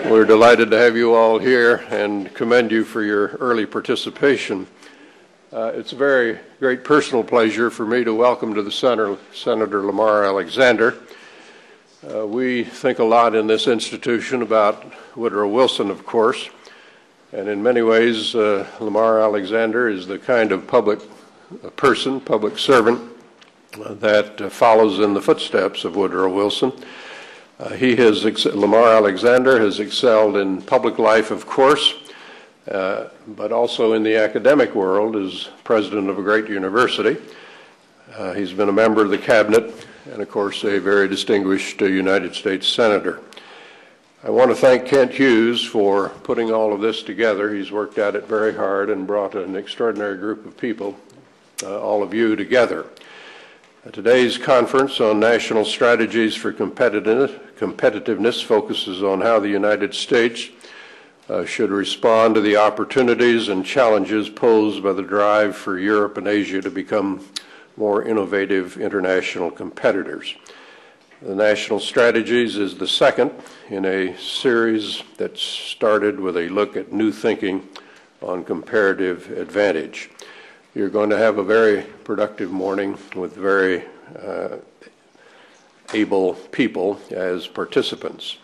We're delighted to have you all here and commend you for your early participation. It's a very great personal pleasure for me to welcome to the center Senator Lamar Alexander. We think a lot in this institution about Woodrow Wilson, of course, and in many ways Lamar Alexander is the kind of public servant that follows in the footsteps of Woodrow Wilson. Lamar Alexander has excelled in public life, of course, but also in the academic world as president of a great university. He's been a member of the cabinet and, of course, a very distinguished United States senator. I want to thank Kent Hughes for putting all of this together. He's worked at it very hard and brought an extraordinary group of people, all of you, together. Today's conference on national strategies for competitiveness focuses on how the United States should respond to the opportunities and challenges posed by the drive for Europe and Asia to become more innovative international competitors. The National Strategies is the second in a series that started with a look at new thinking on comparative advantage. You're going to have a very productive morning with very able people as participants.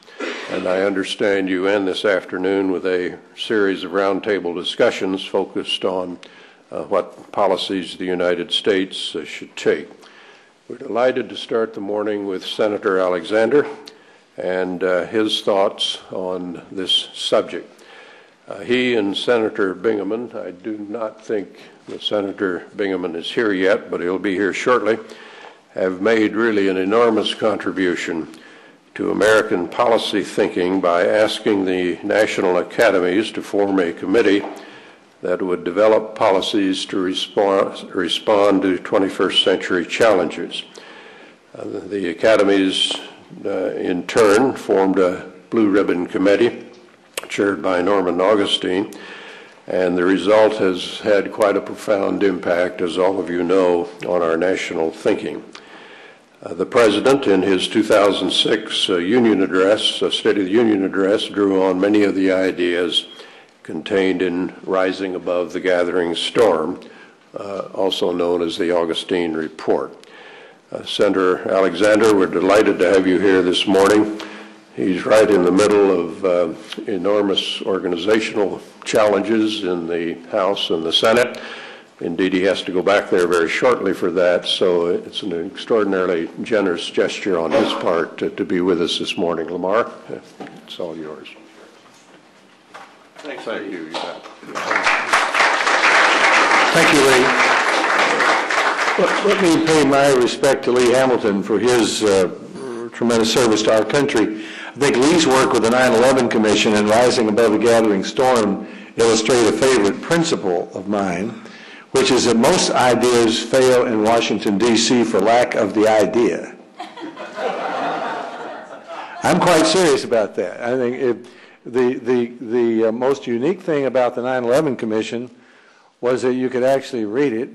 And I understand you end this afternoon with a series of roundtable discussions focused on what policies the United States should take. We're delighted to start the morning with Senator Alexander and his thoughts on this subject. He and Senator Bingaman, I do not think that Senator Bingaman is here yet, but he'll be here shortly, have made really an enormous contribution to American policy thinking by asking the national academies to form a committee that would develop policies to respond to 21st century challenges. The academies, in turn, formed a blue ribbon committee chaired by Norman Augustine, and the result has had quite a profound impact, as all of you know, on our national thinking. The President, in his 2006 Union Address, State of the Union Address, drew on many of the ideas contained in Rising Above the Gathering Storm, also known as the Augustine Report. Senator Alexander, we're delighted to have you here this morning. He's right in the middle of enormous organizational challenges in the House and the Senate. Indeed, he has to go back there very shortly for that, so it's an extraordinarily generous gesture on his part to be with us this morning. Lamar, it's all yours. Thanks, Thank Lee. you. You bet. Thank you, Lee. Let me pay my respect to Lee Hamilton for his tremendous service to our country. I think Lee's work with the 9/11 Commission and Rising Above the Gathering Storm illustrate a favorite principle of mine, which is that most ideas fail in Washington, D.C. for lack of the idea. I'm quite serious about that. I think the most unique thing about the 9/11 Commission was that you could actually read it,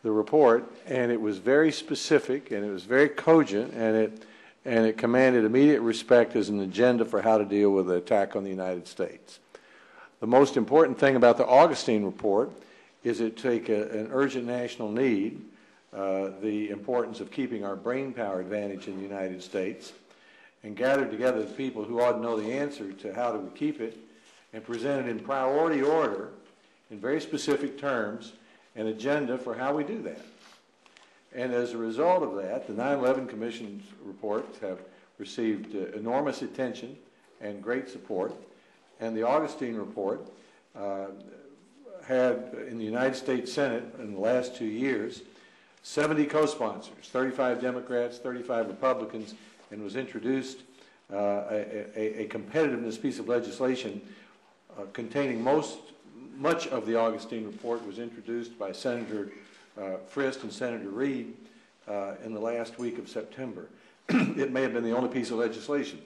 the report, and it was very specific, and it was very cogent, and it commanded immediate respect as an agenda for how to deal with the attack on the United States. The most important thing about the Augustine report is it take an urgent national need, the importance of keeping our brain power advantage in the United States, and gathered together the people who ought to know the answer to how do we keep it, and presented in priority order, in very specific terms, an agenda for how we do that. And as a result of that, the 9/11 Commission's reports have received enormous attention and great support, and the Augustine report had in the United States Senate in the last 2 years 70 co-sponsors, 35 Democrats, 35 Republicans, and was introduced a competitiveness piece of legislation containing much of the Augustine report was introduced by Senator Frist and Senator Reid in the last week of September. It may have been the only piece of legislation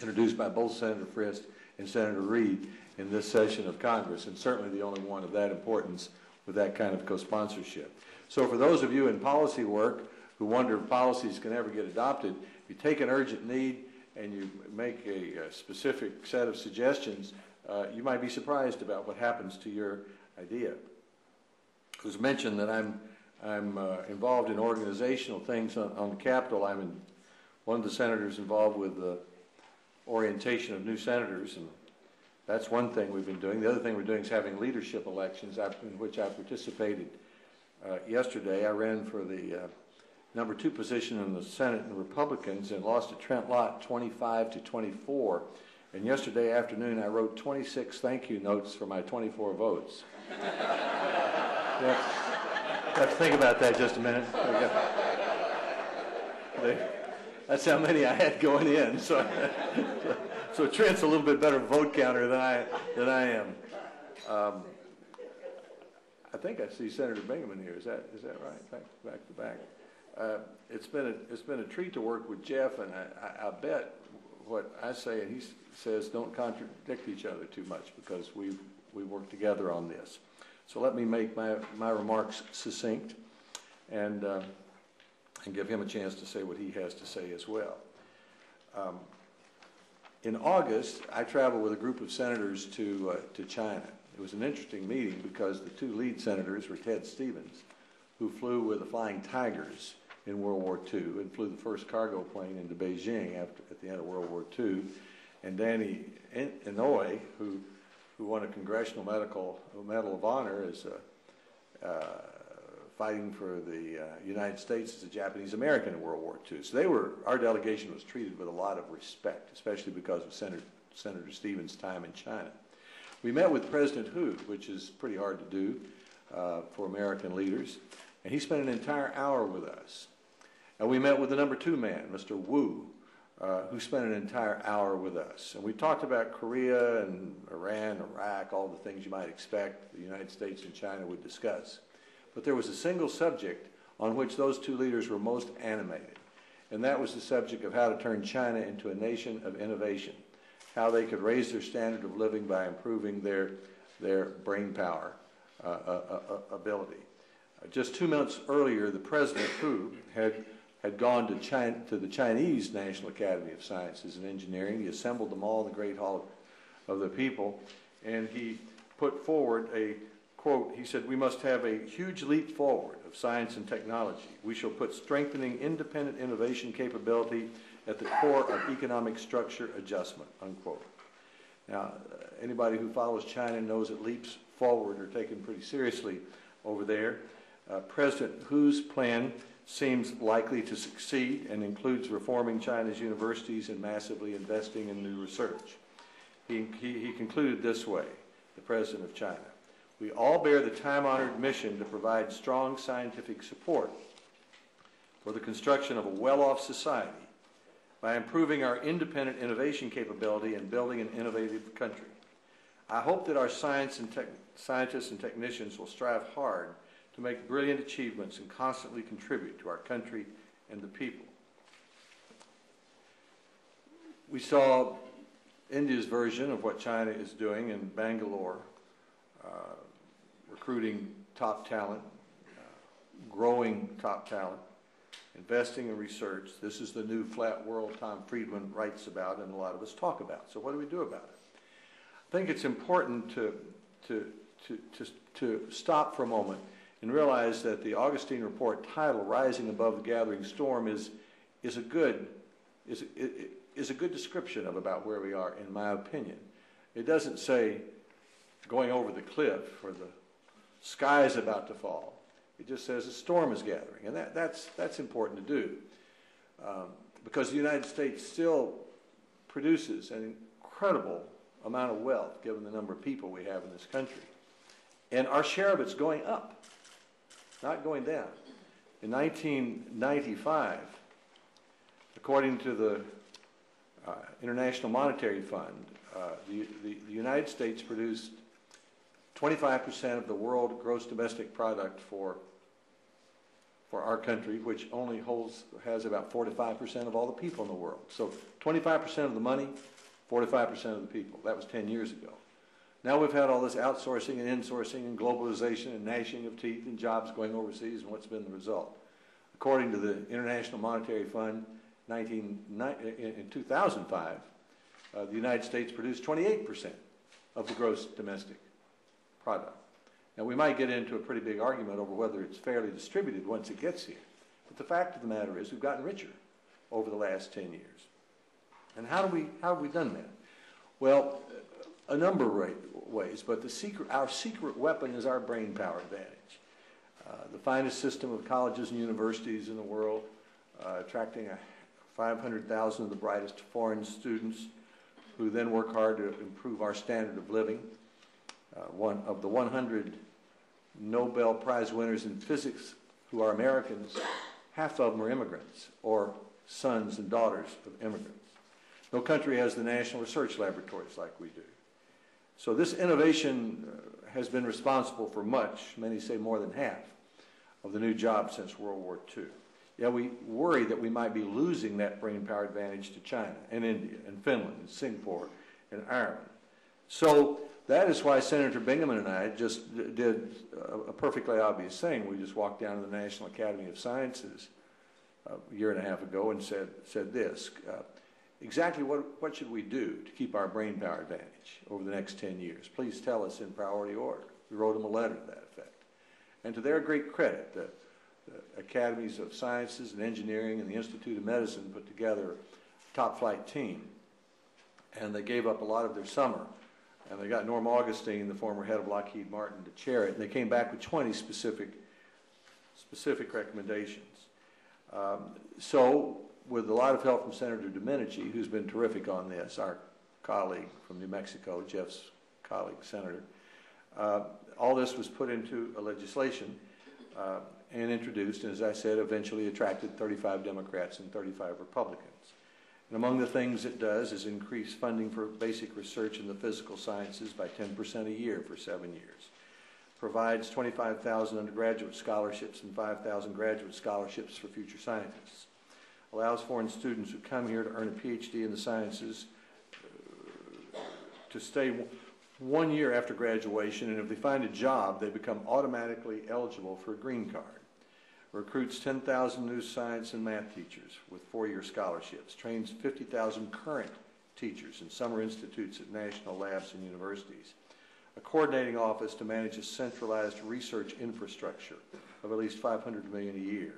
introduced by both Senator Frist and Senator Reid in this session of Congress, and certainly the only one of that importance with that kind of co-sponsorship. So for those of you in policy work who wonder if policies can ever get adopted, if you take an urgent need and you make a specific set of suggestions, you might be surprised about what happens to your idea. It was mentioned that I'm involved in organizational things on the Capitol. I'm one of the senators involved with the orientation of new senators, and that's one thing we've been doing. The other thing we're doing is having leadership elections, in which I participated yesterday. I ran for the number 2 position in the Senate in the Republicans and lost to Trent Lott 25-24. And yesterday afternoon I wrote 26 thank you notes for my 24 votes. Have to think about that just a minute. That's how many I had going in. So Trent's a little bit better vote counter than I am. I think I see Senator Bingaman here. Is that right? Back to back. It's been a treat to work with Jeff, and I bet what I say and he says don't contradict each other too much, because we work together on this. So let me make my remarks succinct and give him a chance to say what he has to say as well. In August, I traveled with a group of senators to China. It was an interesting meeting because the 2 lead senators were Ted Stevens, who flew with the Flying Tigers in World War II and flew the first cargo plane into Beijing at the end of World War II, and Danny Inouye, who won a Congressional Medal of Honor as fighting for the United States as a Japanese American in World War II. So our delegation was treated with a lot of respect, especially because of Senator Stevens' time in China. We met with President Hu, which is pretty hard to do for American leaders, and he spent an entire hour with us. And we met with the number 2 man, Mr. Wu, who spent an entire hour with us. And we talked about Korea and Iran, Iraq, all the things you might expect the United States and China would discuss. But there was a single subject on which those 2 leaders were most animated, and that was the subject of how to turn China into a nation of innovation, how they could raise their standard of living by improving their brain power ability. Just 2 months earlier, the President Hu had gone to the Chinese National Academy of Sciences and Engineering. He assembled them all in the Great Hall of the People, and he put forward a quote. He said, "We must have a huge leap forward of science and technology. We shall put strengthening independent innovation capability at the core of economic structure adjustment," unquote. Now, anybody who follows China knows that leaps forward are taken pretty seriously over there. President Hu's plan seems likely to succeed and includes reforming China's universities and massively investing in new research. He concluded this way, the President of China: "We all bear the time-honored mission to provide strong scientific support for the construction of a well-off society by improving our independent innovation capability and building an innovative country. I hope that our scientists and technicians will strive hard to make brilliant achievements and constantly contribute to our country and the people." We saw India's version of what China is doing in Bangalore, recruiting top talent, growing top talent, investing in research. This is the new flat world Tom Friedman writes about and a lot of us talk about. So what do we do about it? I think it's important to stop for a moment and realize that the Augustine report title, "Rising Above the Gathering Storm," is a good description of about where we are, in my opinion. It doesn't say going over the cliff or the sky is about to fall. It just says a storm is gathering, and that's important to do because the United States still produces an incredible amount of wealth given the number of people we have in this country, and our share of it's going up, not going down. In 1995, according to the International Monetary Fund, the United States produced 25% of the world gross domestic product for our country, which only has about 4 to 5% of all the people in the world. So 25% of the money, 4 to 5% of the people. That was 10 years ago. Now we've had all this outsourcing and insourcing and globalization and gnashing of teeth and jobs going overseas, and what's been the result? According to the International Monetary Fund, in 2005, the United States produced 28% of the gross domestic product. Now, we might get into a pretty big argument over whether it's fairly distributed once it gets here. But the fact of the matter is we've gotten richer over the last 10 years. And how have we done that? Well, a number of ways, but our secret weapon is our brain power advantage. The finest system of colleges and universities in the world, attracting 500,000 of the brightest foreign students who then work hard to improve our standard of living. One of the 100 Nobel Prize winners in physics who are Americans, half of them are immigrants or sons and daughters of immigrants. No country has the national research laboratories like we do. So this innovation has been responsible for much, many say more than half, of the new jobs since World War II. Yeah, we worry that we might be losing that brain power advantage to China and India and Finland and Singapore and Ireland. So that is why Senator Bingaman and I just did a perfectly obvious thing. We just walked down to the National Academy of Sciences a year and a half ago and said this. Exactly what should we do to keep our brain power advantage over the next 10 years? Please tell us in priority order. We wrote them a letter to that effect. And to their great credit, the Academies of Sciences and Engineering and the Institute of Medicine put together a top-flight team. And they gave up a lot of their summer. And they got Norm Augustine, the former head of Lockheed Martin, to chair it. And they came back with 20 specific recommendations. So with a lot of help from Senator Domenici, who's been terrific on this, our colleague from New Mexico, Jeff's colleague, Senator, all this was put into a legislation and introduced, and as I said, eventually attracted 35 Democrats and 35 Republicans. And among the things it does is increase funding for basic research in the physical sciences by 10% a year for 7 years. Provides 25,000 undergraduate scholarships and 5,000 graduate scholarships for future scientists. Allows foreign students who come here to earn a PhD in the sciences to stay 1 year after graduation, and if they find a job, they become automatically eligible for a green card. Recruits 10,000 new science and math teachers with 4-year scholarships. Trains 50,000 current teachers in summer institutes at national labs and universities. A coordinating office to manage a centralized research infrastructure of at least $500 million a year.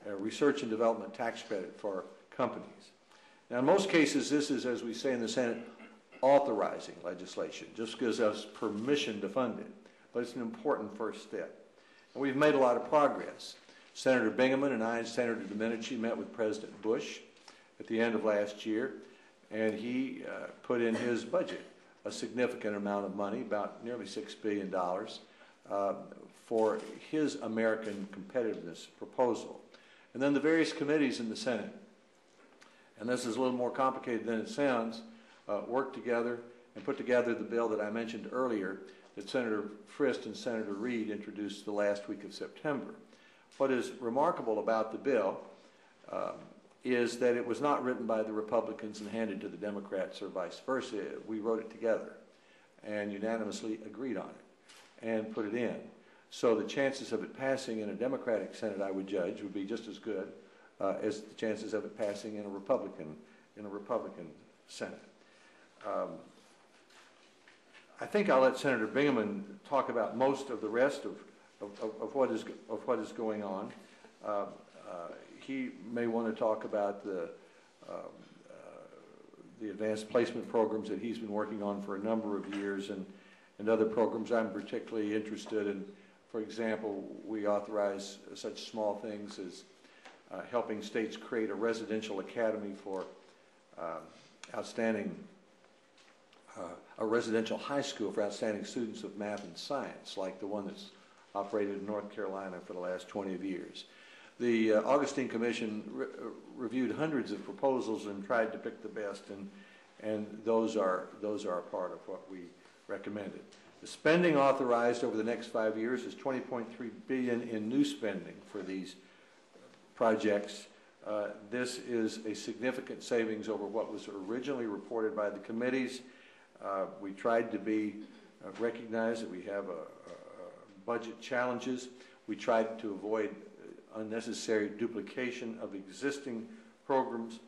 A research and development tax credit for companies. Now, in most cases, this is, as we say in the Senate, authorizing legislation. Just gives us permission to fund it. But it's an important first step. And we've made a lot of progress. Senator Bingaman and I and Senator Domenici met with President Bush at the end of last year, and he put in his budget a significant amount of money, about nearly $6 billion, for his American competitiveness proposal. And then the various committees in the Senate, and this is a little more complicated than it sounds, worked together and put together the bill that I mentioned earlier that Senator Frist and Senator Reid introduced the last week of September. What is remarkable about the bill is that it was not written by the Republicans and handed to the Democrats or vice versa. We wrote it together and unanimously agreed on it and put it in. So the chances of it passing in a Democratic Senate, I would judge, would be just as good as the chances of it passing in a Republican Senate. I think I'll let Senator Bingaman talk about most of the rest of what is going on. He may want to talk about the advanced placement programs that he's been working on for a number of years and other programs I'm particularly interested in. For example, we authorize such small things as helping states create a residential academy for a residential high school for outstanding students of math and science, like the one that's operated in North Carolina for the last 20 years. The Augustine Commission reviewed hundreds of proposals and tried to pick the best, and those are a part of what we recommended. The spending authorized over the next 5 years is $20.3 billion in new spending for these projects. This is a significant savings over what was originally reported by the committees. We tried to recognize that we have budget challenges. We tried to avoid unnecessary duplication of existing programs.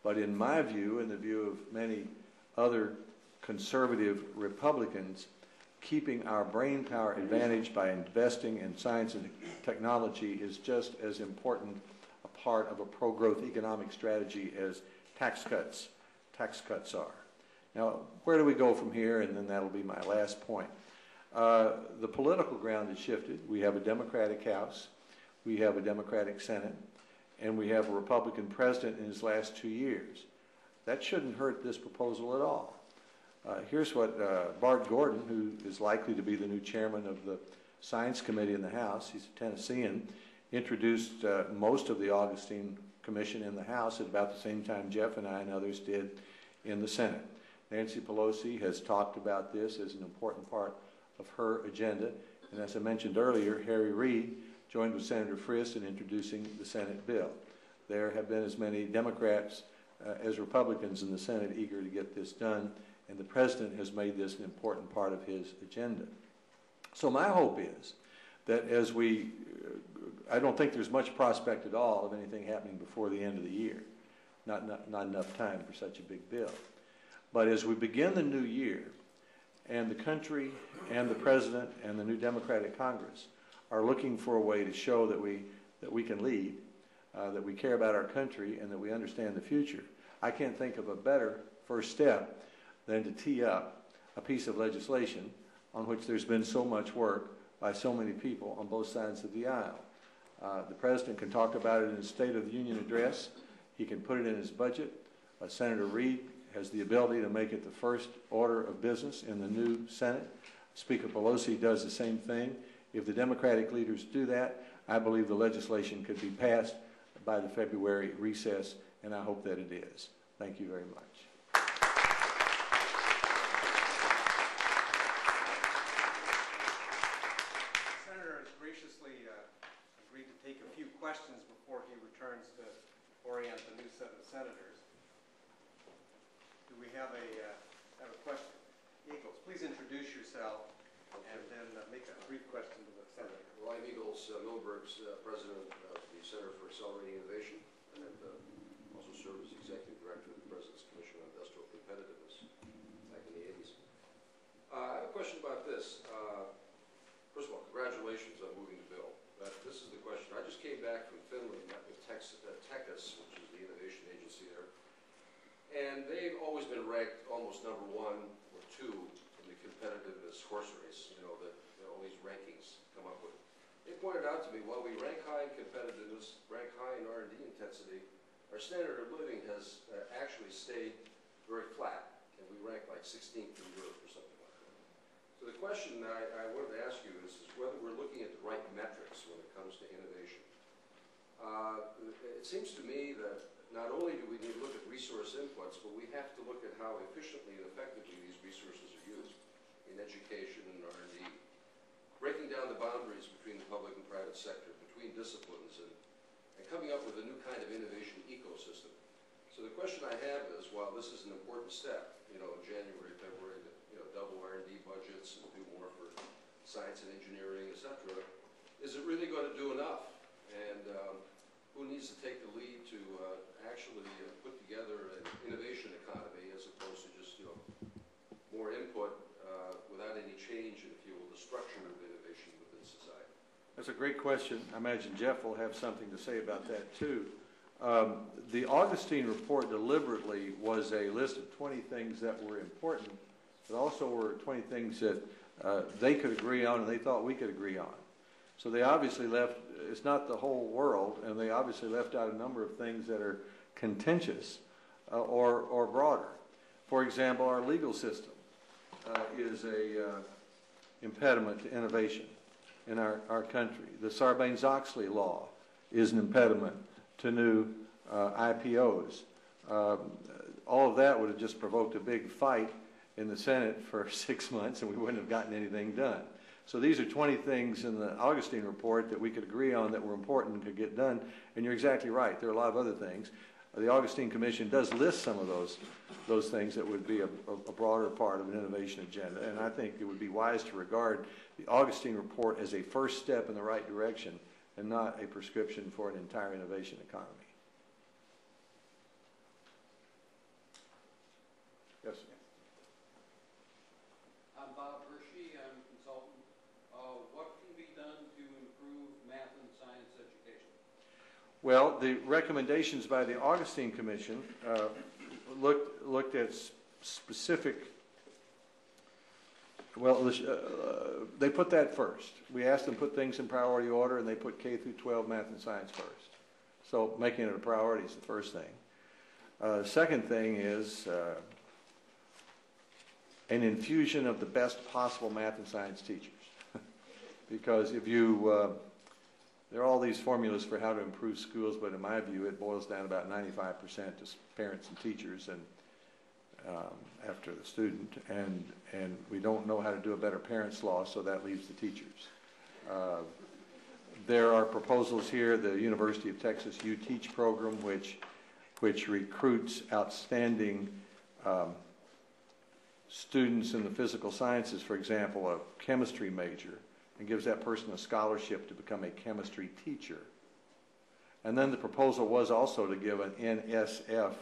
But in my view, and the view of many other conservative Republicans, keeping our brain power advantage by investing in science and technology is just as important a part of a pro-growth economic strategy as tax cuts are. Now, where do we go from here? And then that'll be my last point. The political ground has shifted. We have a Democratic House, we have a Democratic Senate, and we have a Republican president in his last 2 years. That shouldn't hurt this proposal at all. Here's what Bart Gordon, who is likely to be the new chairman of the Science Committee in the House, he's a Tennessean, introduced most of the Augustine Commission in the House at about the same time Jeff and I and others did in the Senate. Nancy Pelosi has talked about this as an important part of her agenda. And as I mentioned earlier, Harry Reid joined with Senator Frist in introducing the Senate bill. There have been as many Democrats as Republicans in the Senate eager to get this done, and the President has made this an important part of his agenda. So my hope is that as I don't think there's much prospect at all of anything happening before the end of the year. Not enough time for such a big bill. But as we begin the new year, and the country and the President and the new Democratic Congress are looking for a way to show that we can lead, that we care about our country, and that we understand the future, I can't think of a better first step than to tee up a piece of legislation on which there's been so much work by so many people on both sides of the aisle. The President can talk about it in his State of the Union address. He can put it in his budget. Senator Reid has the ability to make it the first order of business in the new Senate. Speaker Pelosi does the same thing. If the Democratic leaders do that, I believe the legislation could be passed by the February recess, and I hope that it is. Thank you very much. Senator has graciously agreed to take a few questions before he returns to orient the new set of senators. Do we have a question? Eagles, please introduce yourself and then make a brief question to the senator. Well, I'm Eagles Milberg's president of the Center for Accelerating Innovation, and also served as executive director of the President's Commission on Industrial Competitiveness back in the 80s. I have a question about this. First of all, congratulations on moving the bill. This is the question. I just came back from Finland, met with Techus, which is the innovation agency there. And they've always been ranked almost number 1 or 2 in the competitiveness horse race, that all these rankings come up with. They pointed out to me, while we rank high in competitiveness, rank high in R&D intensity, our standard of living has actually stayed very flat, and we rank like 16th in Europe or something like that. So the question I wanted to ask you is whether we're looking at the right metrics when it comes to innovation. It seems to me that not only do we need to look at resource inputs, but we have to look at how efficiently and effectively these resources are used in education and R&D, breaking down the boundaries between the public and private sector, between disciplines, and coming up with a new kind of innovation ecosystem. So the question I have is, while this is an important step, in January, February, to double R&D budgets and do more for science and engineering, etc., is it really going to do enough? And who needs to take the lead to actually put together an innovation economy as opposed to just more input without any change in, if you will, the structure of innovation within society? That's a great question. I imagine Jeff will have something to say about that too. The Augustine report deliberately was a list of 20 things that were important, but also were 20 things that they could agree on and they thought we could agree on. So they obviously left, it's not the whole world, and they obviously left out a number of things that are contentious or broader. For example, our legal system is a impediment to innovation in our country. The Sarbanes-Oxley law is an impediment to new IPOs. All of that would have just provoked a big fight in the Senate for 6 months, and we wouldn't have gotten anything done. So these are 20 things in the Augustine report that we could agree on that were important and could get done. And you're exactly right. There are a lot of other things. The Augustine Commission does list some of those things that would be a broader part of an innovation agenda. And I think it would be wise to regard the Augustine report as a first step in the right direction and not a prescription for an entire innovation economy. Well, the recommendations by the Augustine Commission looked at specific. Well, they put that first. We asked them to put things in priority order, and they put K through 12 math and science first. So making it a priority is the first thing. The second thing is an infusion of the best possible math and science teachers. Because if you, there are all these formulas for how to improve schools, but in my view, it boils down about 95% to parents and teachers and after the student, and we don't know how to do a better parents' law, so that leaves the teachers. There are proposals here, the University of Texas You Teach program, which recruits outstanding students in the physical sciences, for example, a chemistry major, and gives that person a scholarship to become a chemistry teacher. And then the proposal was also to give an NSF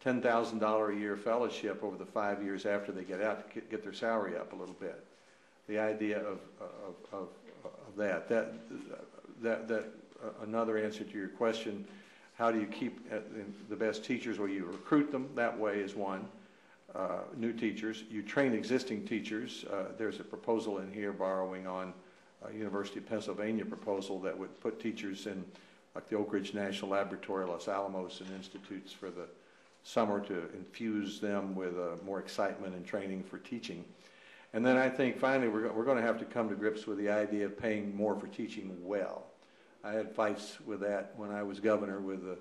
$10,000 a year fellowship over the 5 years after they get out to get their salary up a little bit. The idea of that another answer to your question, how do you keep the best teachers? Well, you recruit them. That way is one. New teachers. You train existing teachers. There's a proposal in here borrowing on University of Pennsylvania proposal that would put teachers in like the Oak Ridge National Laboratory, Los Alamos, and institutes for the summer to infuse them with more excitement and training for teaching. And then I think finally we're going to have to come to grips with the idea of paying more for teaching well. I had fights with that when I was governor with the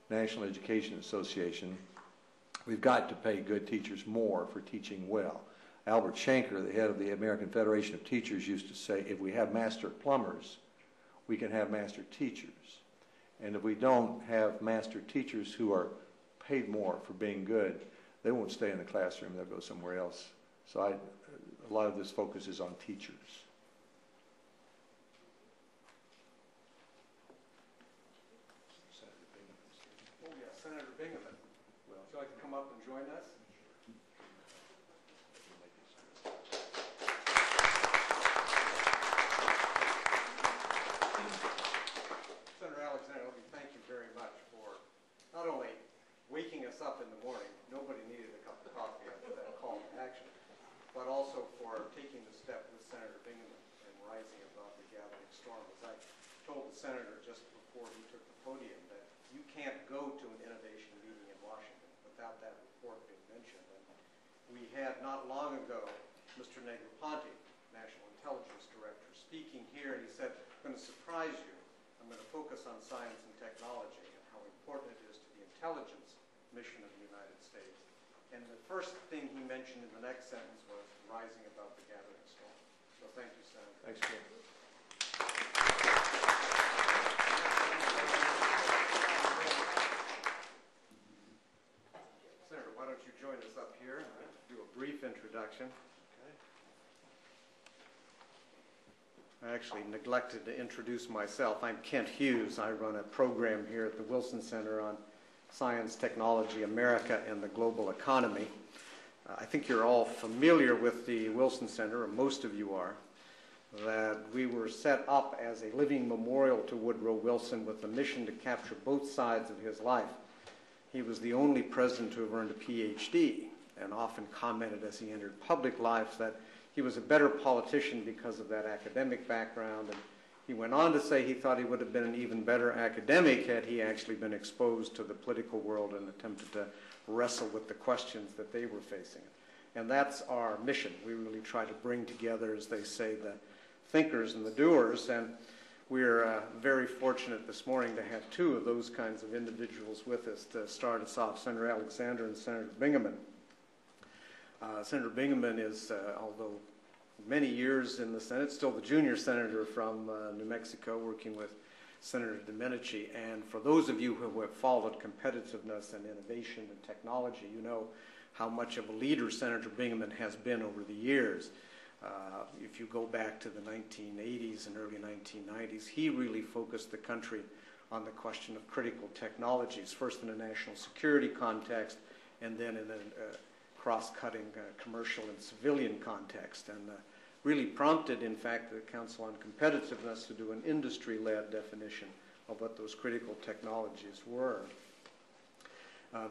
National Education Association. We've got to pay good teachers more for teaching well. Albert Shanker, the head of the American Federation of Teachers, used to say, if we have master plumbers, we can have master teachers. And if we don't have master teachers who are paid more for being good, they won't stay in the classroom, they'll go somewhere else. So a lot of this focus is on teachers. Oh yeah, Senator Bingaman. Would you like to come up and join us? Senator Alexander, let me thank you very much for not only waking us up in the morning, nobody needed a cup of coffee after that call to action, but also for taking the step with Senator Bingaman and rising above the gathering storm. As I told the senator just before he took the podium that you can't go to an innovation meeting in Washington without that report being mentioned. And we had not long ago Mr. Negroponte, National Intelligence Director, speaking here, and he said, I'm going to surprise you. I'm going to focus on science and technology and how important it is to the intelligence mission of the United States. And the first thing he mentioned in the next sentence was rising above the gathering storm. So thank you, Senator. Thanks, Jim. Senator, why don't you join us up here and do a brief introduction. I actually neglected to introduce myself. I'm Kent Hughes. I run a program here at the Wilson Center on Science, Technology, America, and the Global Economy. I think you're all familiar with the Wilson Center, or most of you are, that we were set up as a living memorial to Woodrow Wilson with a mission to capture both sides of his life. He was the only president to have earned a PhD, and often commented as he entered public life that he was a better politician because of that academic background. And he went on to say he thought he would have been an even better academic had he actually been exposed to the political world and attempted to wrestle with the questions that they were facing. And that's our mission. We really try to bring together, as they say, the thinkers and the doers. And we're very fortunate this morning to have two of those kinds of individuals with us to start us off, Senator Alexander and Senator Bingaman. Senator Bingaman is, although many years in the Senate, still the junior senator from New Mexico, working with Senator Domenici. And for those of you who have followed competitiveness and innovation and technology, you know how much of a leader Senator Bingaman has been over the years. If you go back to the 1980s and early 1990s, he really focused the country on the question of critical technologies, first in a national security context, and then in a cross-cutting commercial and civilian context, and really prompted, in fact, the Council on Competitiveness to do an industry-led definition of what those critical technologies were.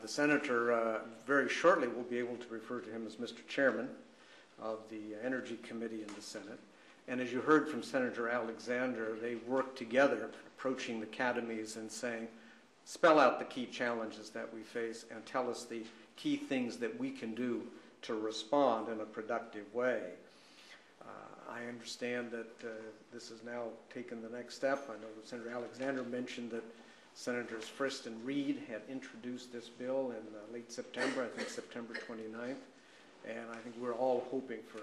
The Senator very shortly will be able to refer to him as Mr. Chairman of the Energy Committee in the Senate. And as you heard from Senator Alexander, they work together, approaching the academies and saying, spell out the key challenges that we face and tell us the key things that we can do to respond in a productive way. I understand that this has now taken the next step. I know that Senator Alexander mentioned that Senators Frist and Reed had introduced this bill in late September, I think September 29th, and I think we're all hoping for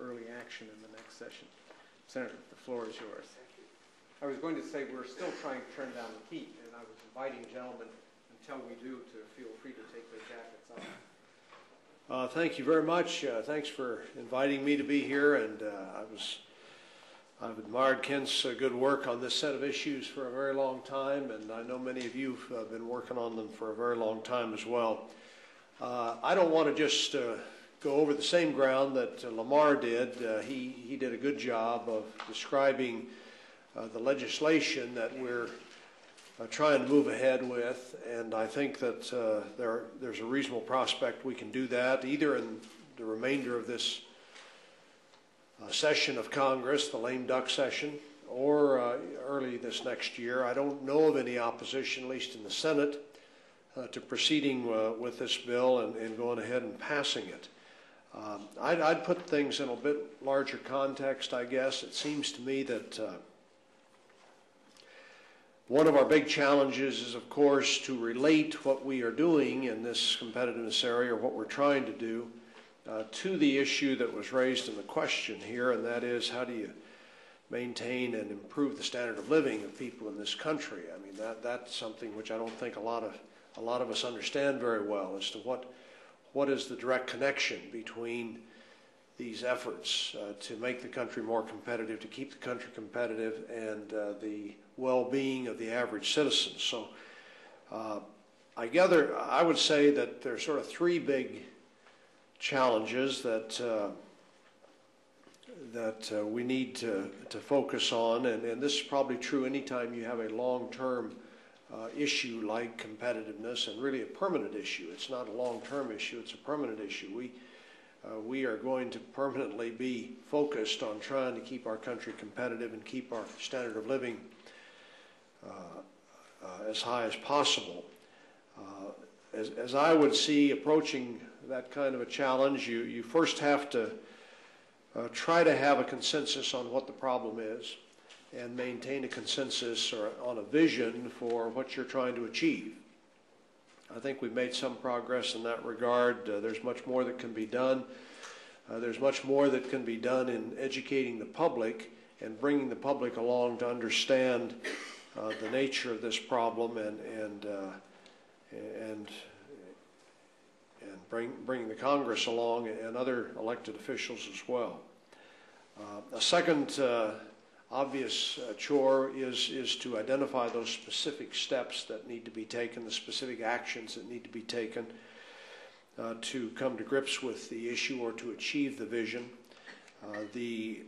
early action in the next session. Senator, the floor is yours. Thank you. I was going to say we're still trying to turn down the heat, and I was inviting gentlemen, until we do, to feel free to take their jackets off. Thank you very much. Thanks for inviting me to be here, and I've admired Kent's good work on this set of issues for a very long time, and I know many of you have been working on them for a very long time as well. I don't want to just go over the same ground that Lamar did. He did a good job of describing the legislation that we're trying to move ahead with, and I think that there's a reasonable prospect we can do that either in the remainder of this session of Congress, the lame duck session, or early this next year. I don't know of any opposition, at least in the Senate, to proceeding with this bill and going ahead and passing it. I'd put things in a bit larger context, I guess. It seems to me that one of our big challenges is, of course, to relate what we are doing in this competitiveness area, or what we're trying to do, to the issue that was raised in the question here, and that is, how do you maintain and improve the standard of living of people in this country? I mean, that's something which I don't think a lot of us understand very well, as to what is the direct connection between these efforts to make the country more competitive, to keep the country competitive, and the well-being of the average citizen. So I would say that there's sort of three big challenges that we need to focus on, and this is probably true anytime you have a long-term issue like competitiveness, and really a permanent issue. It's not a long-term issue, it's a permanent issue. We are going to permanently be focused on trying to keep our country competitive and keep our standard of living as high as possible. As I would see approaching that kind of a challenge, you first have to try to have a consensus on what the problem is, and maintain a consensus or on a vision for what you're trying to achieve. I think we've made some progress in that regard. There's much more that can be done. There's much more that can be done in educating the public and bringing the public along to understand the nature of this problem, and bring the Congress along and other elected officials as well. A second obvious chore is to identify those specific steps that need to be taken, the specific actions that need to be taken to come to grips with the issue or to achieve the vision. The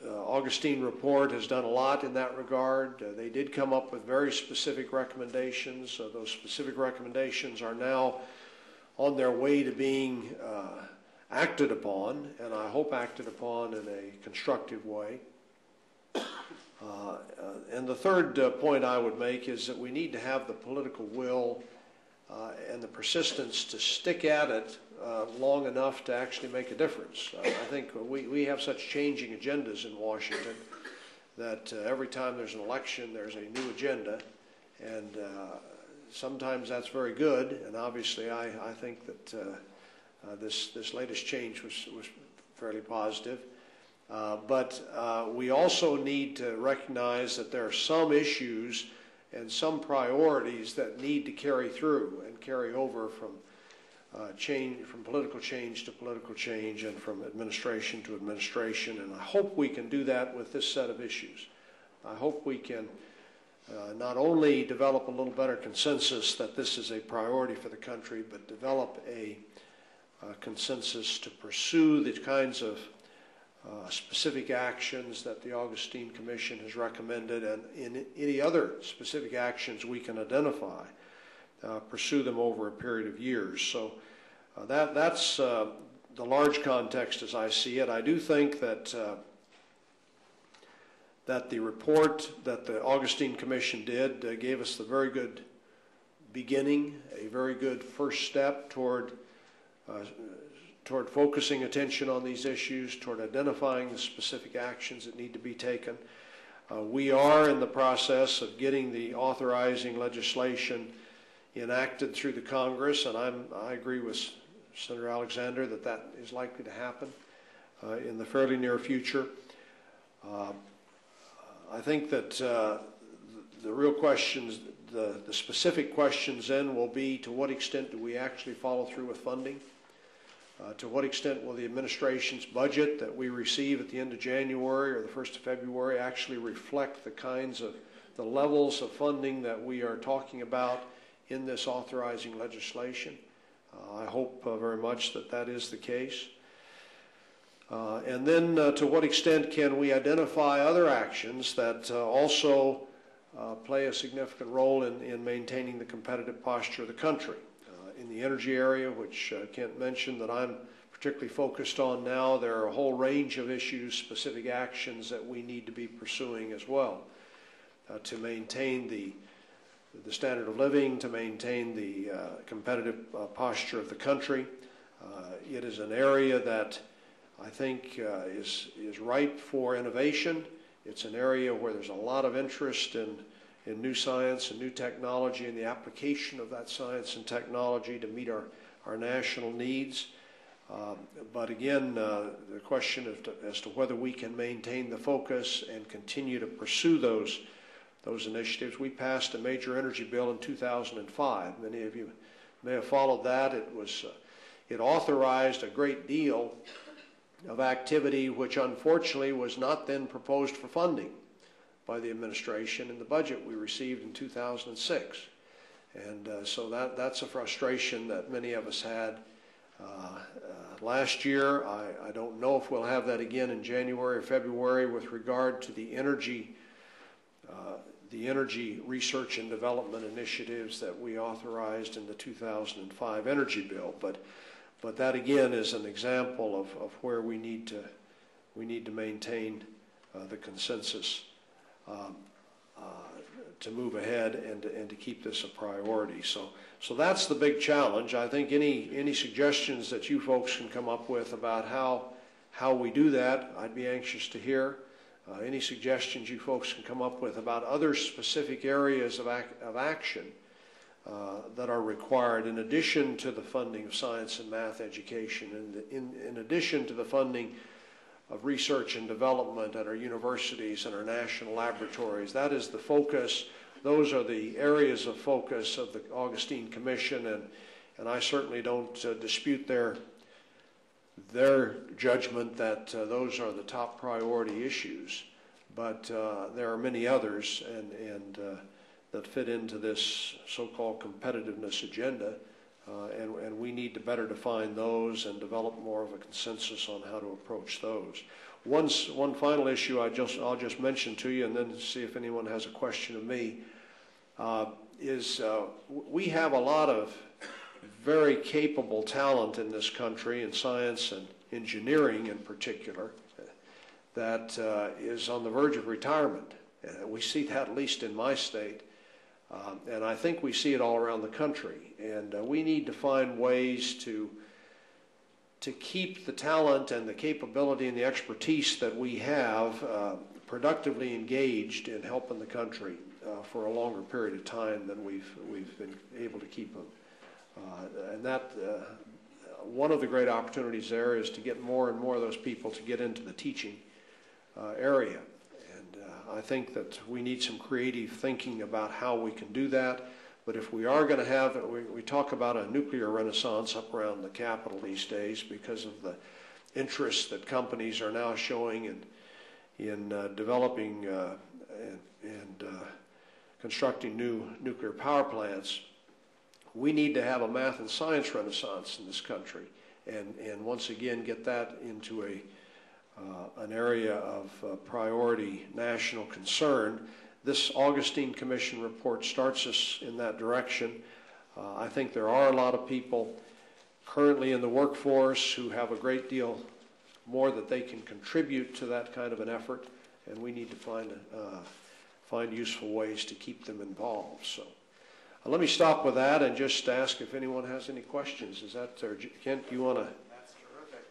Augustine report has done a lot in that regard. They did come up with very specific recommendations. Those specific recommendations are now on their way to being acted upon, and I hope acted upon in a constructive way. And the third point I would make is that we need to have the political will and the persistence to stick at it long enough to actually make a difference. I think we have such changing agendas in Washington that every time there's an election, there's a new agenda, and sometimes that's very good, and obviously I think that this latest change was fairly positive. But we also need to recognize that there are some issues and some priorities that need to carry through and carry over from political change to political change, and from administration to administration. And I hope we can do that with this set of issues. I hope we can not only develop a little better consensus that this is a priority for the country, but develop a consensus to pursue the kinds of specific actions that the Augustine Commission has recommended, and in any other specific actions we can identify, pursue them over a period of years. So that's the large context as I see it. I do think that that the report that the Augustine Commission did gave us the very good beginning, a very good first step toward focusing attention on these issues, toward identifying the specific actions that need to be taken. We are in the process of getting the authorizing legislation enacted through the Congress, and I agree with Senator Alexander that that is likely to happen in the fairly near future. I think that the real questions, the specific questions then will be, to what extent do we actually follow through with funding? To what extent will the administration's budget that we receive at the end of January or the 1st of February actually reflect the levels of funding that we are talking about in this authorizing legislation? I hope very much that that is the case. And then to what extent can we identify other actions that also play a significant role in maintaining the competitive posture of the country? In the energy area, which Kent mentioned that I'm particularly focused on now, there are a whole range of issues, specific actions that we need to be pursuing as well to maintain the standard of living, to maintain the competitive posture of the country. It is an area that I think is ripe for innovation. It's an area where there's a lot of interest in new science and new technology and the application of that science and technology to meet our national needs. But again, the question as to whether we can maintain the focus and continue to pursue those initiatives. We passed a major energy bill in 2005. Many of you may have followed that. It authorized a great deal of activity which unfortunately was not then proposed for funding by the administration in the budget we received in 2006. And so that's a frustration that many of us had last year. I don't know if we'll have that again in January or February with regard to the energy research and development initiatives that we authorized in the 2005 energy bill. But that again is an example of where we need to maintain the consensus to move ahead and to keep this a priority. So that's the big challenge. I think any suggestions that you folks can come up with about how we do that, I'd be anxious to hear. Any suggestions you folks can come up with about other specific areas of action that are required in addition to the funding of science and math education, and in addition to the funding of research and development at our universities and our national laboratories. That is the focus. Those are the areas of focus of the Augustine Commission, and I certainly don't dispute their judgment that those are the top priority issues. But there are many others and that fit into this so-called competitiveness agenda, and we need to better define those and develop more of a consensus on how to approach those. One final issue I'll just mention to you, and then see if anyone has a question of me, is we have a lot of very capable talent in this country in science and engineering in particular that is on the verge of retirement. We see that at least in my state. And I think we see it all around the country. And we need to find ways to keep the talent and the capability and the expertise that we have productively engaged in helping the country for a longer period of time than we've been able to keep them. And that one of the great opportunities there is to get more and more of those people to get into the teaching area. I think that we need some creative thinking about how we can do that. But if we are going to have, we talk about a nuclear renaissance up around the Capitol these days because of the interest that companies are now showing in developing and constructing new nuclear power plants. We need to have a math and science renaissance in this country and once again get that into an area of priority national concern. This Augustine Commission report starts us in that direction. I think there are a lot of people currently in the workforce who have a great deal more that they can contribute to that kind of an effort, and we need to find useful ways to keep them involved. So let me stop with that and just ask if anyone has any questions. Is that, or Kent, you want to? That's terrific.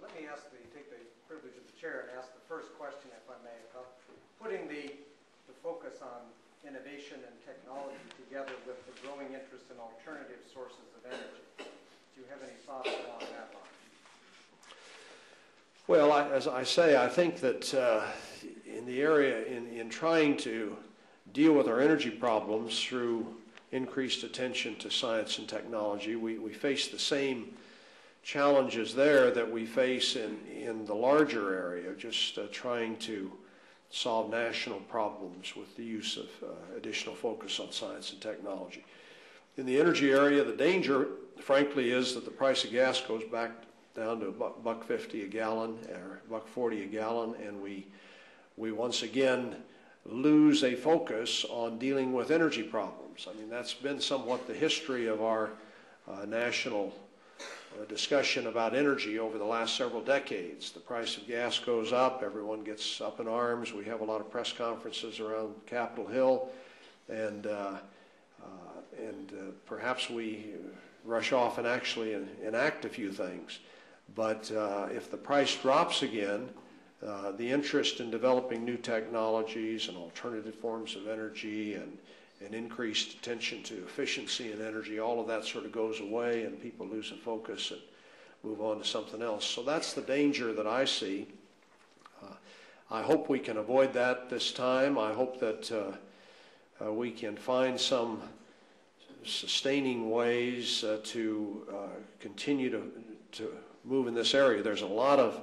Let me take the privilege of the chair and ask the first question, if I may, about putting the focus on innovation and technology together with the growing interest in alternative sources of energy. Do you have any thoughts along that line? Well, as I say, I think that in the area, in trying to deal with our energy problems through increased attention to science and technology, we face the same challenges there that we face in the larger area, just trying to solve national problems with the use of additional focus on science and technology. In the energy area, the danger, frankly, is that the price of gas goes back down to $1.50 a gallon or $1.40 a gallon, and we once again lose a focus on dealing with energy problems. I mean, that's been somewhat the history of our national discussion about energy over the last several decades. The price of gas goes up, everyone gets up in arms. We have a lot of press conferences around Capitol Hill, and perhaps we rush off and actually enact a few things. But if the price drops again, the interest in developing new technologies and alternative forms of energy and increased attention to efficiency in energy, all of that sort of goes away and people lose the focus and move on to something else. So that's the danger that I see. I hope we can avoid that this time. I hope that we can find some sustaining ways to continue to move in this area. There's a lot of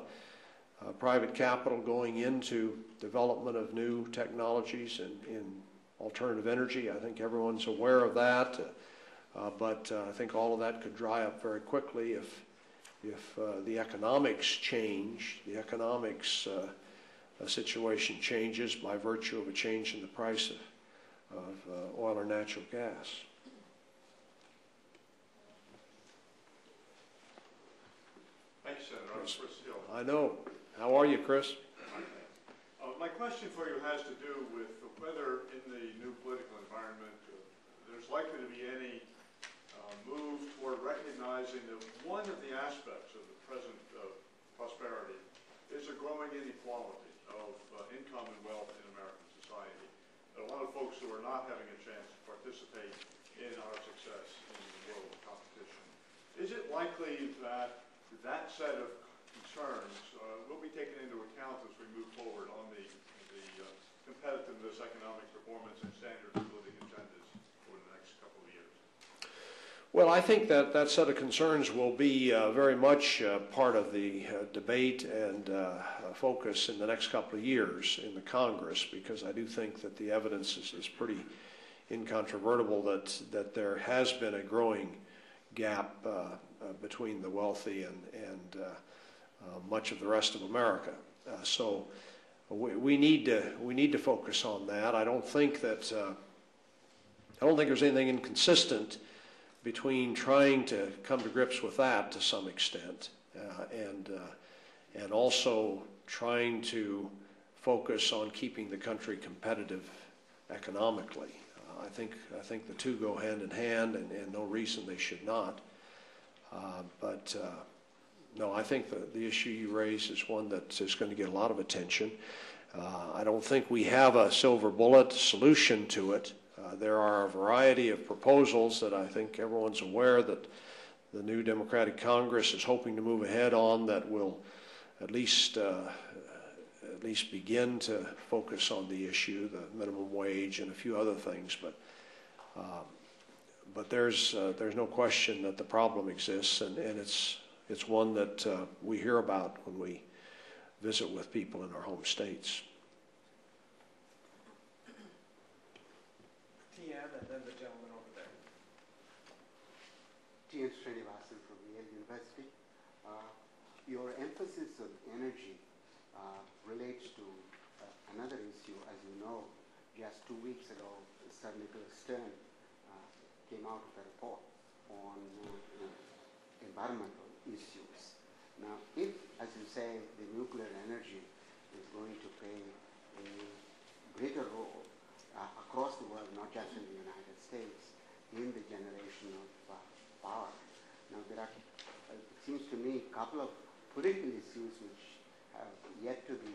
private capital going into development of new technologies in alternative energy. I think everyone's aware of that, but I think all of that could dry up very quickly if the economics change, the economics situation changes by virtue of a change in the price of oil or natural gas. Thanks, Senator. I'm Chris Hill. I know. How are you, Chris? My question for you has to do with whether in the new political environment there's likely to be any move toward recognizing that one of the aspects of the present prosperity is a growing inequality of income and wealth in American society. There are a lot of folks who are not having a chance to participate in our success in the world competition. Is it likely that that set of concerns will be taken into account as we move forward on the competitiveness, economic performance, and standard of living agendas over the next couple of years? Well, I think that set of concerns will be very much part of the debate and focus in the next couple of years in the Congress, because I do think that the evidence is pretty incontrovertible that there has been a growing gap between the wealthy and much of the rest of America. So we need to focus on that. I don't think there's anything inconsistent between trying to come to grips with that to some extent and also trying to focus on keeping the country competitive economically. I think the two go hand in hand, and no reason they should not. No, I think the issue you raise is one that is going to get a lot of attention. I don't think we have a silver bullet solution to it. There are a variety of proposals that I think everyone's aware that the new Democratic Congress is hoping to move ahead on that will at least begin to focus on the issue, the minimum wage and a few other things. But there's no question that the problem exists, and it's one that we hear about when we visit with people in our home states. TN, and then the gentleman over there. T.N. Srinivasan from Yale University. Your emphasis on energy relates to another issue. As you know, just 2 weeks ago, Sir Nicholas Stern came out with a report on environmental issues. Now, if, as you say, the nuclear energy is going to play a greater role across the world, not just in the United States, in the generation of power. Now, there are, it seems to me, a couple of political issues which have yet to be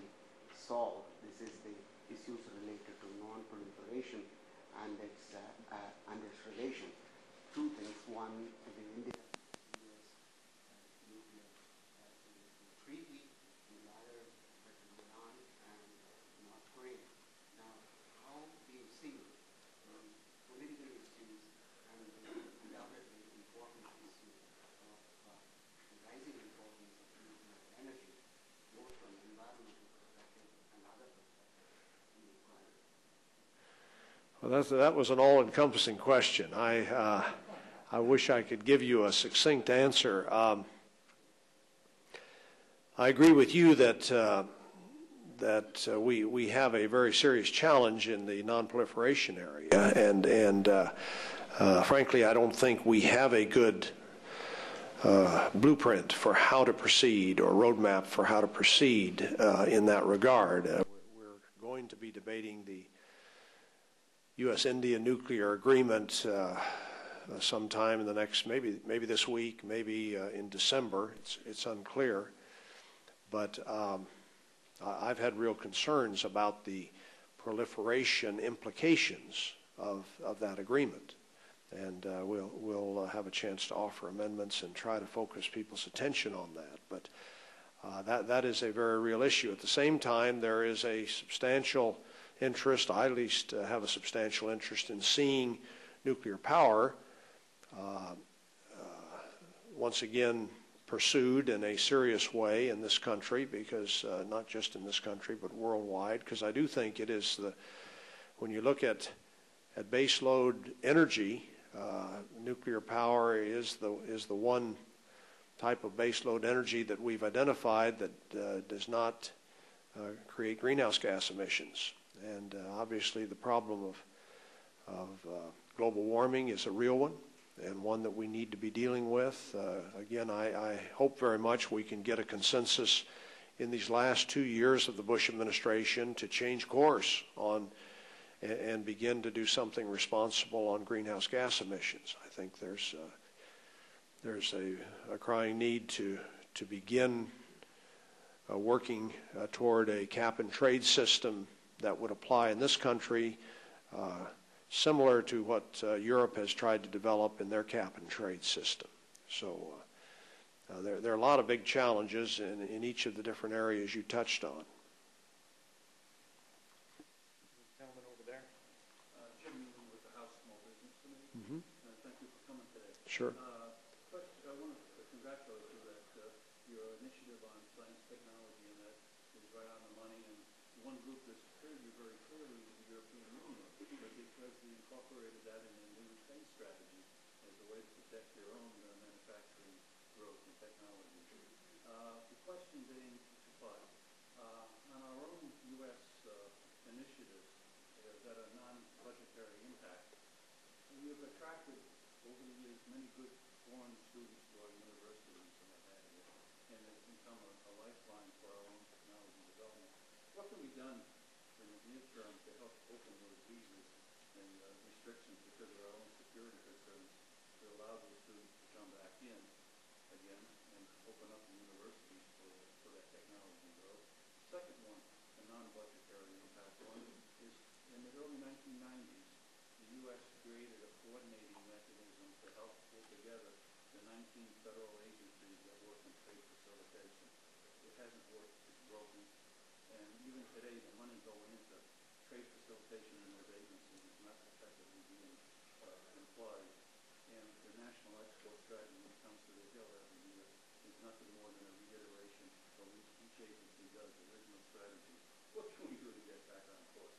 solved. This is the issues related to non-proliferation and its relation. Two things. One, the India-US nuclear treaty, the other between Iran and North Korea. Now, how do you see political issues and undoubtedly important issues of the rising importance of nuclear energy, both from an environmental perspective and other perspectives? Well, that was an all-encompassing question. I wish I could give you a succinct answer. I agree with you that we have a very serious challenge in the nonproliferation area, and frankly, I don't think we have a good blueprint for how to proceed or roadmap for how to proceed in that regard. We're going to be debating the U.S.-India nuclear agreement sometime in the next, maybe this week, maybe in December. It's unclear, but I've had real concerns about the proliferation implications of that agreement, and we'll have a chance to offer amendments and try to focus people's attention on that. But that is a very real issue. At the same time, there is a substantial interest, I at least have a substantial interest in seeing nuclear power once again pursued in a serious way in this country, because not just in this country but worldwide, because I do think it is when you look at baseload energy, nuclear power is the one type of baseload energy that we've identified that does not create greenhouse gas emissions. And obviously the problem of global warming is a real one, and one that we need to be dealing with. Again, I hope very much we can get a consensus in these last 2 years of the Bush administration to change course on and begin to do something responsible on greenhouse gas emissions. I think there's a crying need to begin working toward a cap and trade system that would apply in this country, similar to what Europe has tried to develop in their cap and trade system. So there are a lot of big challenges in each of the different areas you touched on. Gentleman over there. Jim Newman with the House Small Business Committee. Mm-hmm. Thank you for coming today. Sure. First, I want to congratulate you that your initiative on science technology and that is right on the money. And one group that's occurred to you very clearly is the European Union, because they incorporated that in a new space strategy as a way to protect their own manufacturing growth and technology. The question being, on our own U.S. initiatives that are non-budgetary impact, we have attracted over the years many good foreign students to our universities and what have you, and it's become a lifeline for our own technology development. What can be done in the near term to help open those visas and restrictions because of our own security concerns to allow those students to come back in again and open up the universities for that technology growth? Second one, the non-budgetary impact one, is in the early 1990s, the U.S. created a coordinating mechanism to help pull together the 19 federal agencies that work in trade facilitation. It hasn't worked, it's broken. And even today, the money going into trade facilitation in those agencies is not effectively being employed. And the national export strategy that comes to the Hill every year is nothing more than a reiteration of what each agency does, the original strategy. What can we do to get back on course?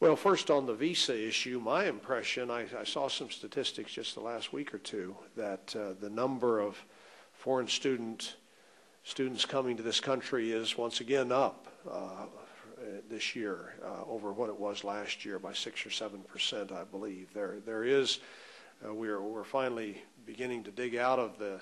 Well, first on the visa issue, my impression, I saw some statistics just the last week or two that the number of foreign students coming to this country is once again up this year over what it was last year by 6 or 7%, I believe. There is, we're finally beginning to dig out of the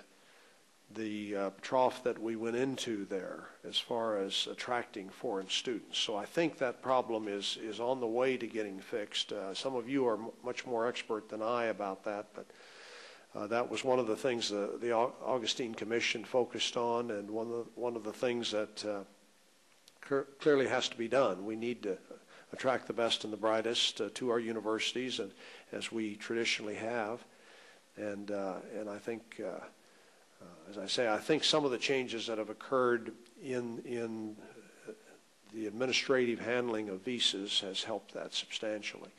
trough that we went into there as far as attracting foreign students. So I think that problem is on the way to getting fixed. Some of you are much more expert than I about that, but that was one of the things the Augustine Commission focused on, and one of the things that clearly has to be done. We need to attract the best and the brightest to our universities, and as we traditionally have, and I think. As I say, I think some of the changes that have occurred in the administrative handling of visas has helped that substantially.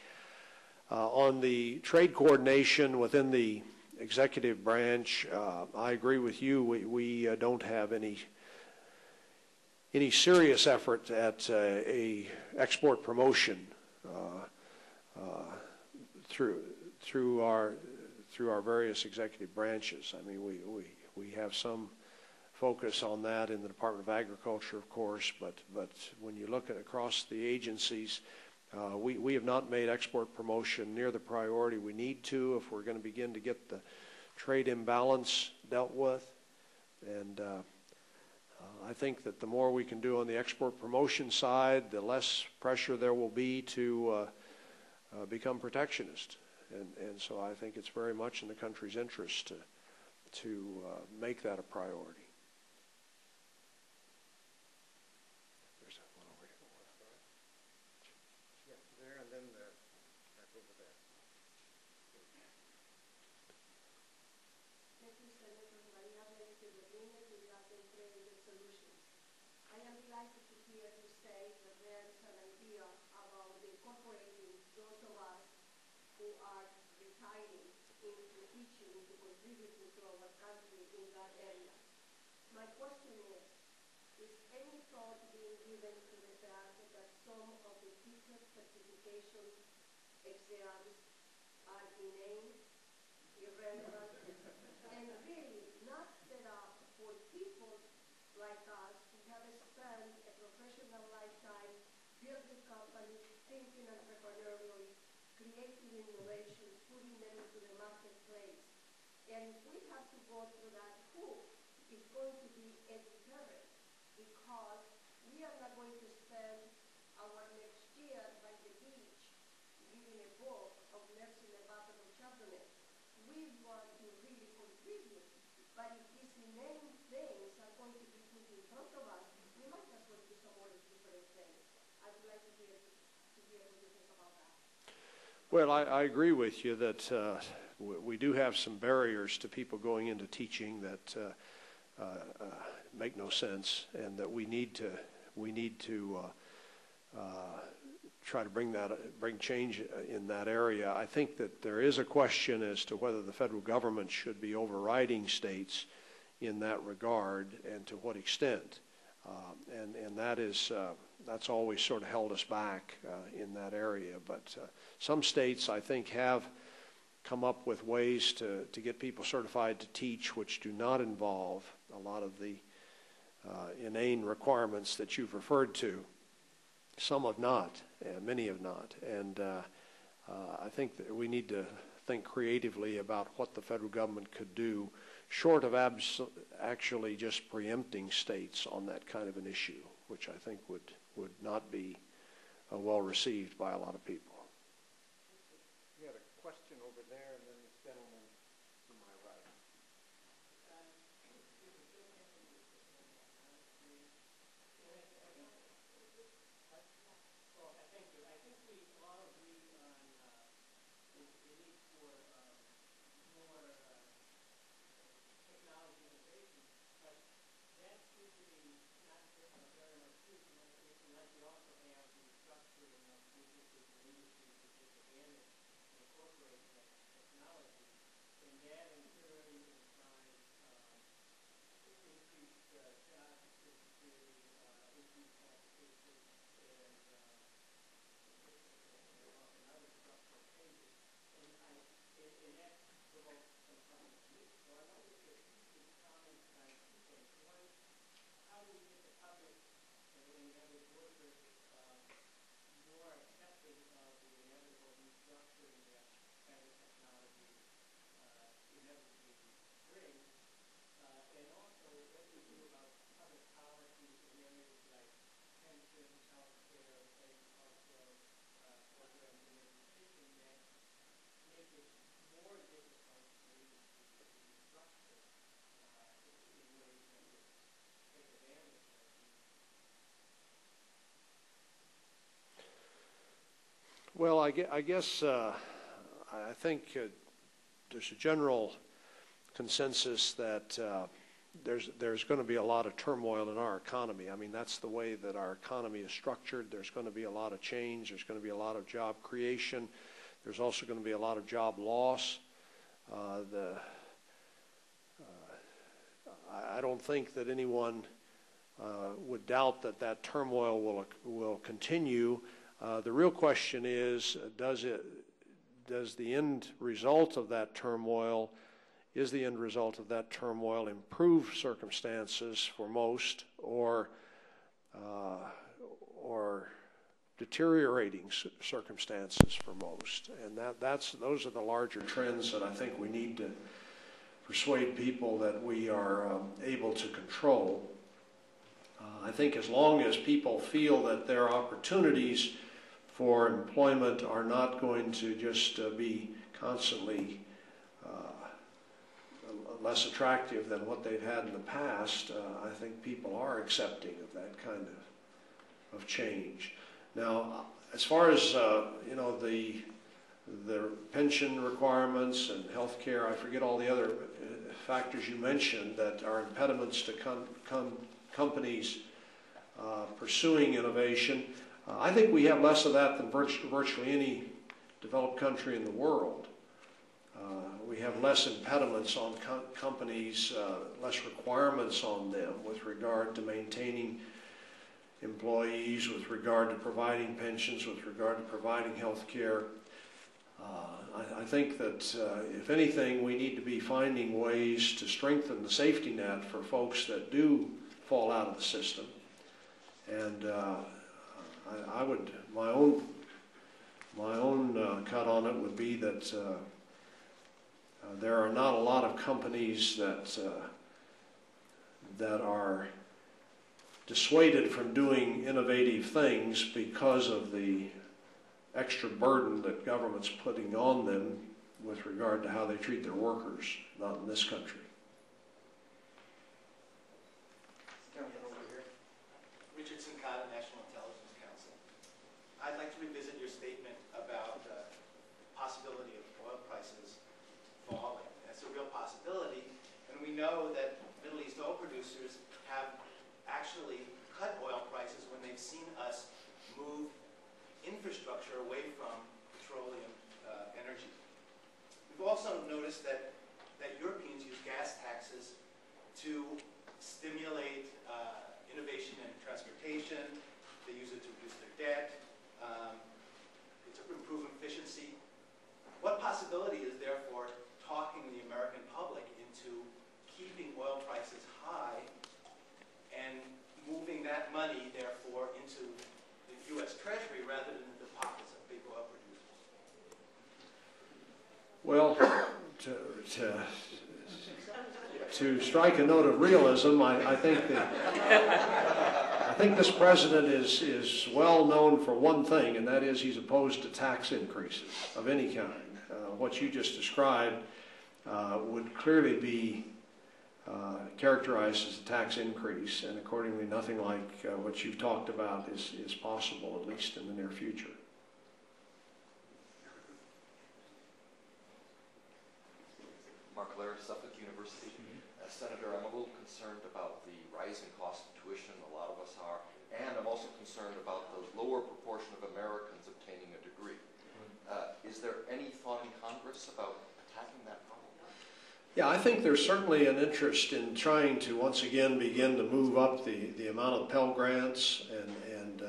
On the trade coordination within the executive branch, I agree with you. We don't have any serious effort at a export promotion through our various executive branches. I mean, we have some focus on that in the Department of Agriculture, of course, but when you look at across the agencies, we have not made export promotion near the priority we need to if we're going to begin to get the trade imbalance dealt with. And I think that the more we can do on the export promotion side, the less pressure there will be to become protectionist. And so I think it's very much in the country's interest to make that a priority. There's one over here. Yeah, there and then back over there. Thank you, Senator Maria Benedict regarding trade solutions. I am delighted to hear you say that there is an idea about incorporating those of us who are retiring into teaching, into contributing to our country in that area. My question is any thought being given to the fact that some of the teacher certification exams are inane, irrelevant, and really not set up for people like us who have spent a professional lifetime building companies, thinking entrepreneurially, creating innovations, putting them into the marketplace. And if we have to go through that hoop, it's going to be a deterrent because we are not going to spend our next year by the beach reading a book of nursing a bottle of Chardonnay. We want to really contribute, but if these inane things are going to be put in front of us, we might as well do some more different things. I would like to hear what you think about that. Well, I agree with you that we do have some barriers to people going into teaching that make no sense, and that we need to try to bring change in that area. I think that there is a question as to whether the federal government should be overriding states in that regard, and to what extent. And that's always sort of held us back in that area. But some states, I think, have come up with ways to get people certified to teach which do not involve a lot of the inane requirements that you've referred to. Some have not, many have not. And I think that we need to think creatively about what the federal government could do, short of actually just preempting states on that kind of an issue, which I think would not be well received by a lot of people. We had a question over there, and then this gentleman to my right. Well, thank you. I think we all agree on the need for more technology innovation, but that's usually not very much use unless you also have the structure of businesses and industries to take advantage and incorporate that technology. And that in turn implies increased job security, increased competition, and Well, I guess I think there's a general consensus that there's going to be a lot of turmoil in our economy. I mean, that's the way that our economy is structured. There's going to be a lot of change. There's going to be a lot of job creation. There's also going to be a lot of job loss. I don't think that anyone would doubt that that turmoil will continue. The real question is, does the end result of that turmoil improve circumstances for most, or deteriorating circumstances for most? And those are the larger trends that I think we need to persuade people that we are able to control. I think as long as people feel that their opportunities for employment are not going to just be constantly less attractive than what they've had in the past, I think people are accepting of that kind of change. Now, as far as the pension requirements and health care, I forget all the other factors you mentioned that are impediments to companies pursuing innovation. I think we have less of that than virtually any developed country in the world. We have less impediments on companies, less requirements on them with regard to maintaining employees, with regard to providing pensions, with regard to providing health care. I think that if anything, we need to be finding ways to strengthen the safety net for folks that do fall out of the system. And I would, my own cut on it would be that there are not a lot of companies that are dissuaded from doing innovative things because of the extra burden that government's putting on them with regard to how they treat their workers, not in this country. I'd like to revisit your statement about the possibility of oil prices falling. That's a real possibility, and we know that Middle East oil producers have actually cut oil prices when they've seen us move infrastructure away from petroleum energy. We've also noticed that Europeans use gas taxes to stimulate innovation in transportation. They use it to reduce their debt. To improve efficiency. What possibility is there for talking the American public into keeping oil prices high and moving that money, therefore, into the U.S. Treasury rather than the pockets of big oil producers? Well, to strike a note of realism, I think this president is well known for one thing, and that is he's opposed to tax increases of any kind. What you just described would clearly be characterized as a tax increase, and accordingly nothing like what you've talked about is possible, at least in the near future. Mark Laird, Suffolk University. Senator, I'm a little concerned about the rising cost of tuition, a lot of us are, and I'm also concerned about the lower proportion of Americans obtaining a degree. Is there any thought in Congress about attacking that problem? Yeah, I think there's certainly an interest in trying to once again begin to move up the amount of Pell Grants and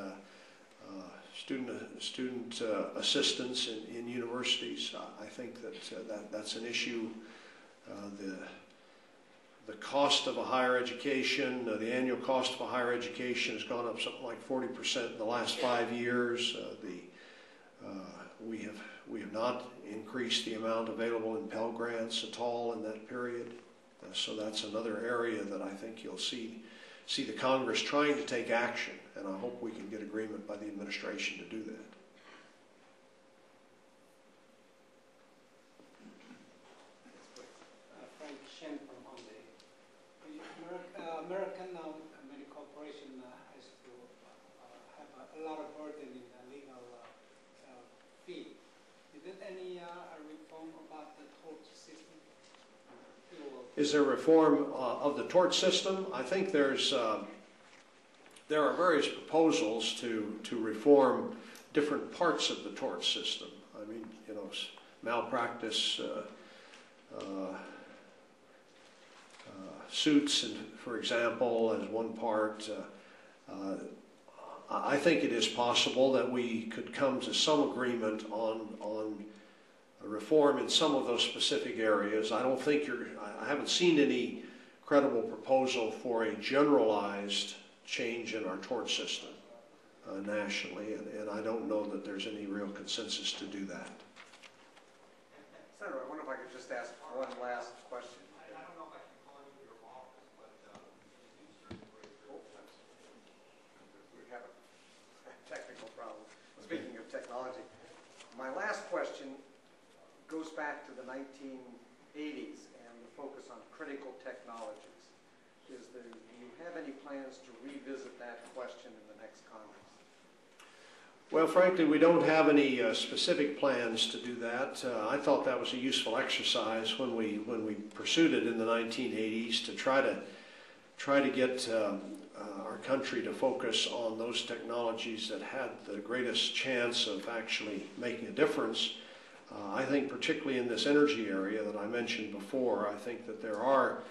student assistance in universities. I think that's an issue. The cost of a higher education, the annual cost of a higher education has gone up something like 40% in the last 5 years. We have not increased the amount available in Pell Grants at all in that period. So that's another area that I think you'll see the Congress trying to take action, and I hope we can get agreement by the administration to do that. American many corporation has to have a lot of burden in the legal Is there reform of the tort system? I think there are various proposals to reform different parts of the tort system. I mean, you know, malpractice, suits, and, for example, as one part. I think it is possible that we could come to some agreement on reform in some of those specific areas. I haven't seen any credible proposal for a generalized change in our tort system nationally, and I don't know that there's any real consensus to do that. Senator, I wonder if I could just ask one last question. I don't know if I can call you your office, but we have a technical problem. Speaking of technology, my last question goes back to the 1980s and the focus on critical technologies. Do you have any plans to revisit that question in the next Congress? Well, frankly, we don't have any specific plans to do that. I thought that was a useful exercise when we pursued it in the 1980s to try to get our country to focus on those technologies that had the greatest chance of actually making a difference. I think particularly in this energy area that I mentioned before, I think that there are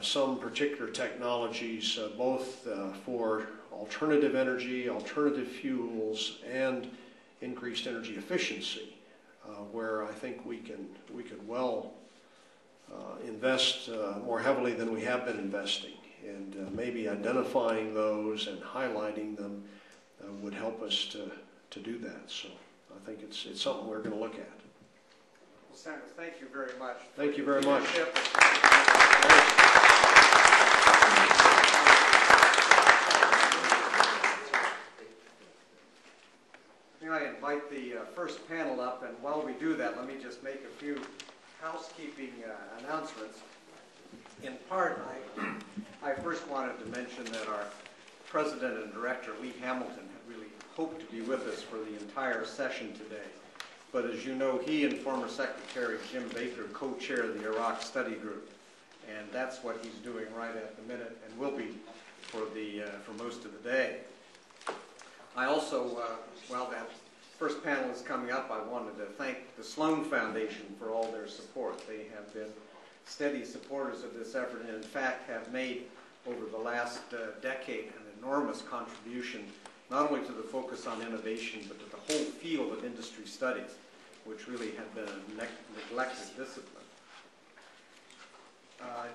some particular technologies both for alternative energy, alternative fuels, and increased energy efficiency, where I think we could well invest more heavily than we have been investing, and maybe identifying those and highlighting them would help us to do that. So I think it's something we're going to look at. Well, Senator, thank you very much. Thank you very much. May I invite the first panel up, and while we do that, let me just make a few housekeeping announcements. In part, I first wanted to mention that our President and Director, Lee Hamilton, had really hoped to be with us for the entire session today. But as you know, he and former Secretary Jim Baker co-chair the Iraq Study Group, and that's what he's doing right at the minute, and will be for most of the day. I also, while that first panel is coming up, I wanted to thank the Sloan Foundation for all their support. They have been steady supporters of this effort, and in fact have made over the last decade an enormous contribution, not only to the focus on innovation, but to the whole field of industry studies, which really had been a neglected discipline.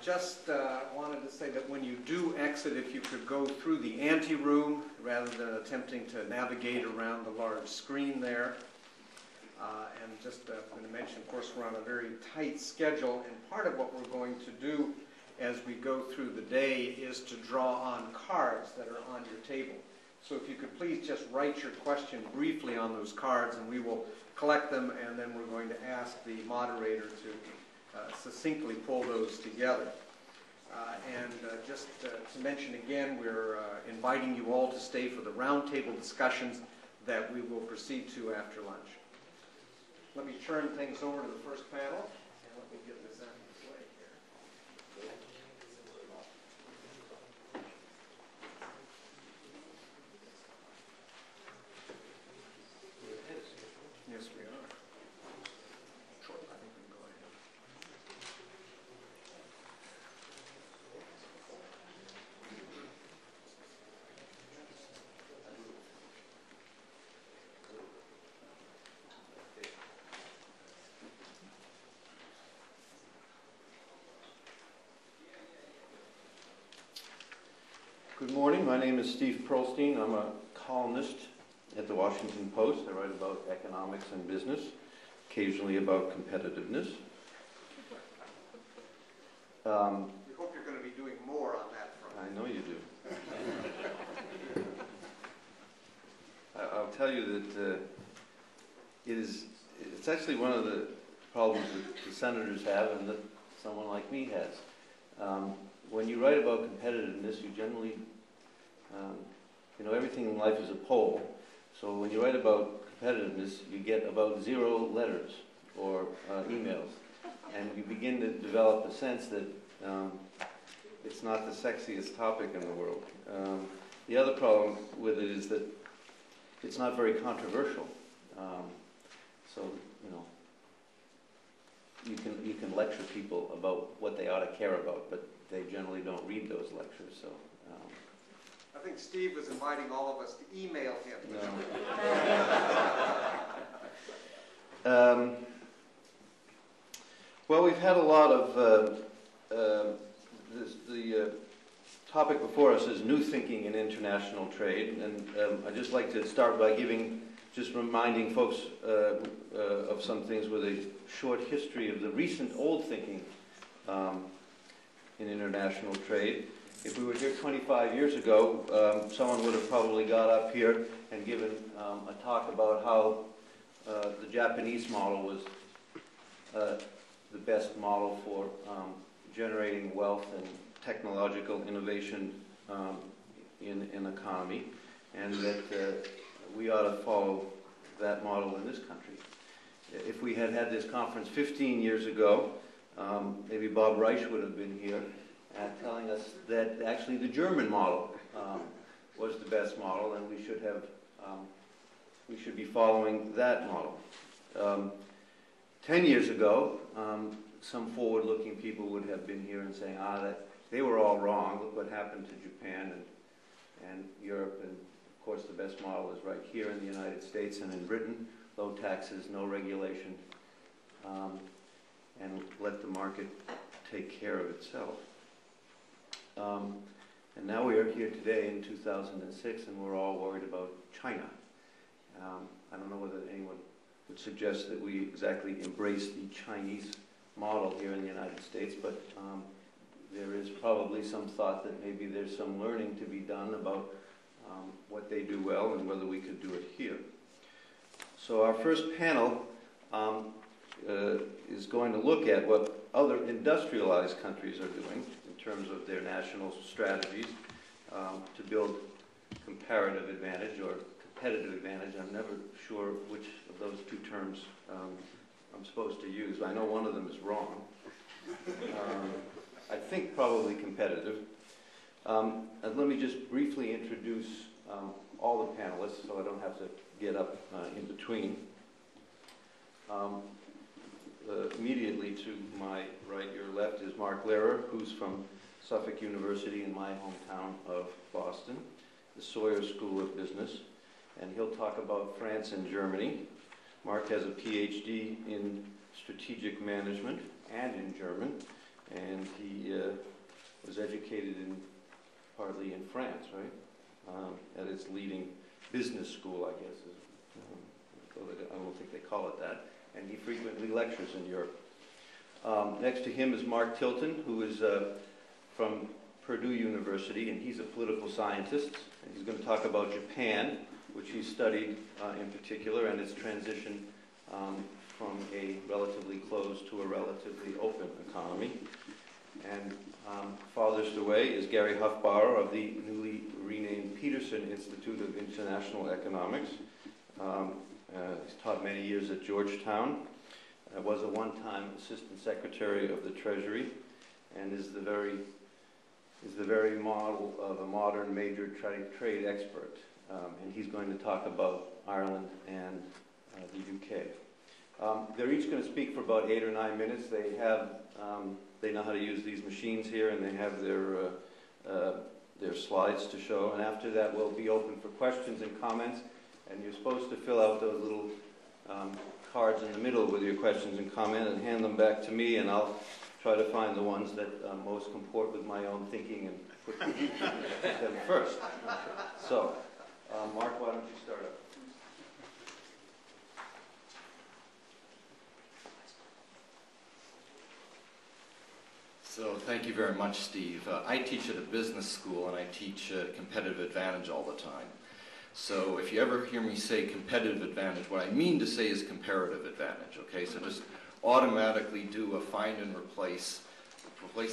Just wanted to say that when you do exit, if you could go through the ante-room rather than attempting to navigate around the large screen there. And just I'm going to mention, of course, we're on a very tight schedule, and part of what we're going to do as we go through the day is to draw on cards that are on your table. So if you could please just write your question briefly on those cards, and we will collect them, and then we're going to ask the moderator to succinctly pull those together. Just to mention again, we're inviting you all to stay for the roundtable discussions that we will proceed to after lunch. Let me turn things over to the first panel, and let me get this out of the way here. Yes, we are. Sure, I think we can go ahead. Good morning. My name is Steve Pearlstein. I'm a columnist at the Washington Post. I write about economics and business, occasionally about competitiveness. We hope you're going to be doing more on that front. I know you do. I'll tell you that it's actually one of the problems that the senators have and that someone like me has. When you write about competitiveness, you generally, everything in life is a poll. So when you write about competitiveness, you get about 0 letters or emails. and you begin to develop a sense that it's not the sexiest topic in the world. The other problem with it is that it's not very controversial. So, you know, you can lecture people about what they ought to care about, but they generally don't read those lectures. So, I think Steve was inviting all of us to email him. No. Well, we've had a lot of the topic before us is new thinking in international trade, and I'd just like to start by reminding folks of some things with a short history of the recent old thinking in international trade. If we were here 25 years ago, someone would have probably got up here and given a talk about how the Japanese model was the best model for generating wealth and technological innovation in an economy, and that we ought to follow that model in this country. If we had had this conference 15 years ago, maybe Bob Reich would have been here telling us that actually the German model was the best model, and we should be following that model. 10 years ago, some forward-looking people would have been here and saying, that they were all wrong. Look what happened to Japan and Europe, and of course the best model is right here in the United States and in Britain. Low taxes, no regulation, and let the market take care of itself. And now we are here today in 2006, and we're all worried about China. I don't know whether anyone would suggest that we exactly embrace the Chinese model here in the United States, but there is probably some thought that maybe there's some learning to be done about what they do well and whether we could do it here. So our first panel is going to look at what other industrialized countries are doing in terms of their national strategies to build comparative advantage or competitive advantage. I'm never sure which of those two terms I'm supposed to use. I know one of them is wrong. I think probably competitive. And let me just briefly introduce all the panelists so I don't have to get up in between. Immediately to my right, your left, is Mark Lehrer, who's from Suffolk University in my hometown of Boston, the Sawyer School of Business, and he'll talk about France and Germany. Mark has a PhD in strategic management and in German, and he was educated partly in France, right? At its leading business school, I guess. I don't think they call it that. And he frequently lectures in Europe. Next to him is Mark Tilton, who is from Purdue University, and he's a political scientist. And he's going to talk about Japan, which he studied in particular, and its transition from a relatively closed to a relatively open economy. And farthest away is Gary Huffbauer of the newly renamed Peterson Institute of International Economics. He's taught many years at Georgetown, was a one-time Assistant Secretary of the Treasury, and is the very model of a modern major trade expert. And he's going to talk about Ireland and the UK. They're each going to speak for about 8 or 9 minutes. They know how to use these machines here, and they have their slides to show. And after that, we'll be open for questions and comments. And you're supposed to fill out those little cards in the middle with your questions and comments and hand them back to me, and I'll try to find the ones that most comport with my own thinking and put them first. So, Mark, why don't you start up? So thank you very much, Steve. I teach at a business school, and I teach competitive advantage all the time. So if you ever hear me say competitive advantage, what I mean to say is comparative advantage, okay? So just automatically do a find and replace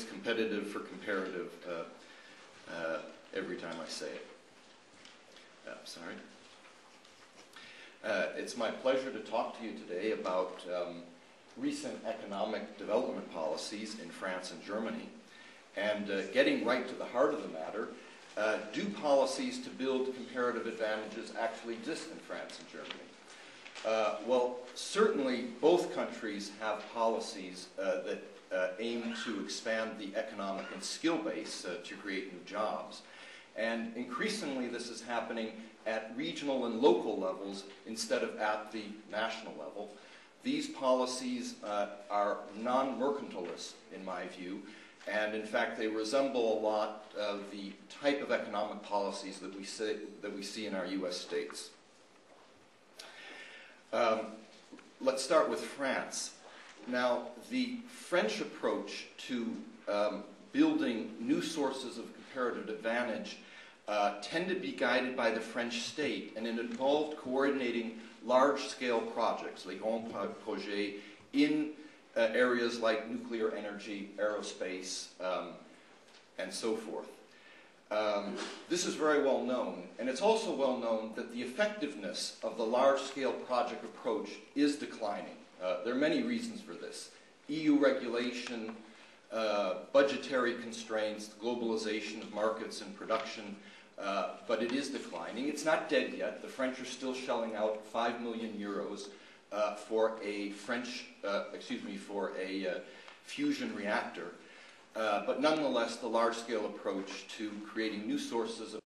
competitive for comparative every time I say it. It's my pleasure to talk to you today about recent economic development policies in France and Germany. And getting right to the heart of the matter, do policies to build comparative advantages actually exist in France and Germany? Well, certainly both countries have policies that aim to expand the economic and skill base to create new jobs. And increasingly this is happening at regional and local levels instead of at the national level. These policies are non-mercantilist, in my view, and in fact they resemble a lot of the type of economic policies that we see in our U.S. states. Let's start with France. Now, the French approach to building new sources of comparative advantage tend to be guided by the French state, and it involved coordinating large-scale projects, les grands projets, in areas like nuclear energy, aerospace, and so forth. This is very well known, and it's also well known that the effectiveness of the large-scale project approach is declining. There are many reasons for this. EU regulation, budgetary constraints, globalization of markets and production, but it is declining. It's not dead yet. The French are still shelling out 5 million euros for a fusion reactor. But nonetheless, the large-scale approach to creating new sources of